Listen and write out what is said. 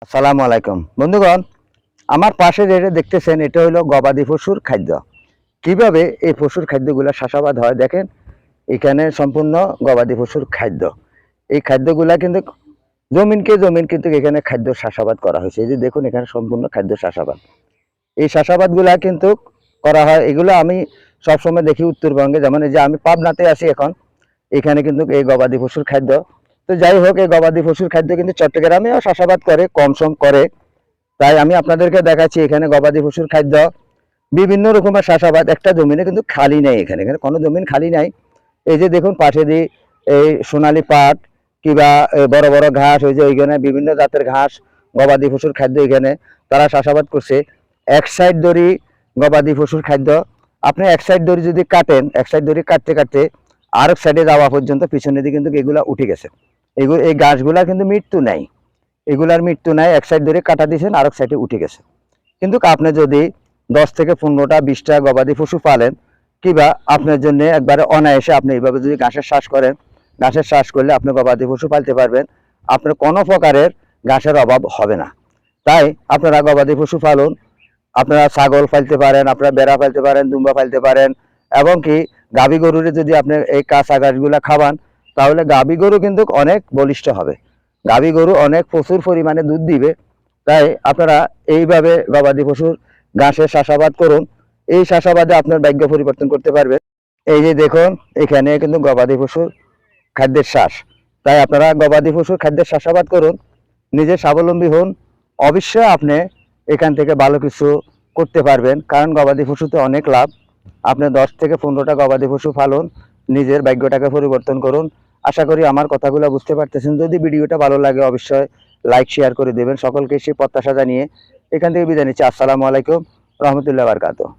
আসসালামু আলাইকুম বন্ধুগণ, আমার পাশে যেটা দেখতেছেন এটা হলো গবাদি পশুর খাদ্য। কিভাবে এই পশুর খাদ্যগুলো চাষাবাদ হয় দেখেন। এখানে সম্পূর্ণ গবাদি পশুর খাদ্য। এই খাদ্যগুলা কিন্তু জমিন কিন্তু এখানে খাদ্য চাষাবাদ করা হয়েছে। এই যে দেখুন, এখানে সম্পূর্ণ খাদ্য চাষাবাদ। এই চাষাবাদগুলা কিন্তু করা হয়। এগুলো আমি সবসময় দেখি উত্তরবঙ্গে, যেমন এই যে আমি পাবনাতে আছি এখন, এখানে কিন্তু এই গবাদি পশুর খাদ্য। তো যাই হোক, এই গবাদি পশুর খাদ্য কিন্তু চট্টগ্রামেও চাষাবাদ করে, কম সম করে। তাই আমি আপনাদেরকে দেখাচ্ছি এখানে গবাদি পশুর খাদ্য বিভিন্ন রকমের চাষাবাদ। একটা জমিনে কিন্তু খালি নাই, এখানে এখানে কোনো জমিন খালি নাই। এই যে দেখুন পাশে দিয়ে এই সোনালী পাট কিংবা বড় বড় ঘাস, ওই যে ওইখানে বিভিন্ন জাতের ঘাস, গবাদি পশুর খাদ্য এখানে তারা চাষাবাদ করছে। এক সাইড দড়ি গবাদি পশুর খাদ্য। আপনি এক সাইড দড়ি যদি কাটেন, এক সাইড দড়ি কাটতে কাটতে আরেক সাইডে যাওয়া পর্যন্ত পিছনে দিয়ে কিন্তু এগুলা উঠে গেছে। এগুলো এই গাছগুলা কিন্তু মৃত্যু নাই, এগুলার মৃত্যু নাই। এক সাইড ধরে কাটা দিয়েছেন, আরেক সাইডে উঠে গেছে। কিন্তু আপনি যদি 10 থেকে 15টা 20টা গবাদি পশু পালেন, কিংবা আপনার জন্য একবারে অনায়াসে আপনি এইভাবে যদি ঘাসের চাষ করেন, ঘাসের চাষ করলে আপনি গবাদি পশু পালতে পারবেন। আপনার কোনো প্রকারের ঘাসের অভাব হবে না। তাই আপনারা গবাদি পশু পালন। আপনারা ছাগল পালতে পারেন, আপনারা বেড়া পালতে পারেন, দুম্বা পালতে পারেন। এবং কি গাভী গরুরে যদি আপনি এই কাঁচা ঘাসগুলা খাওয়ান, তাহলে গাভী গরু কিন্তু অনেক বলিষ্ঠ হবে। গাভী গরু অনেক প্রচুর পরিমাণে দুধ দিবে। তাই আপনারা এইভাবে গবাদি পশুর ঘাসের চাষাবাদ করুন। এই চাষাবাদে আপনার ভাগ্য পরিবর্তন করতে পারবে। এই যে দেখুন, এখানে কিন্তু গবাদি পশুর খাদ্যের চাষ। তাই আপনারা গবাদি পশুর খাদ্যের চাষাবাদ করুন, নিজে স্বাবলম্বী হন। অবশ্যই আপনি এখান থেকে ভালো কিছু করতে পারবেন, কারণ গবাদি পশুতে অনেক লাভ। আপনি 10 থেকে 15টা গবাদি পশু পালন, নিজের ভাগ্যটাকে পরিবর্তন করুন। আশা করি আমার কথাগুলো বুঝতে পারতেছেন। যদি ভিডিওটা ভালো লাগে অবশ্যই লাইক শেয়ার করে দেবেন। সকলকে সেই প্রত্যাশা জানিয়ে এখান থেকে বিদায় নিচ্ছি। আসসালামু আলাইকুম রহমতুল্লাহ বারকাতুহু।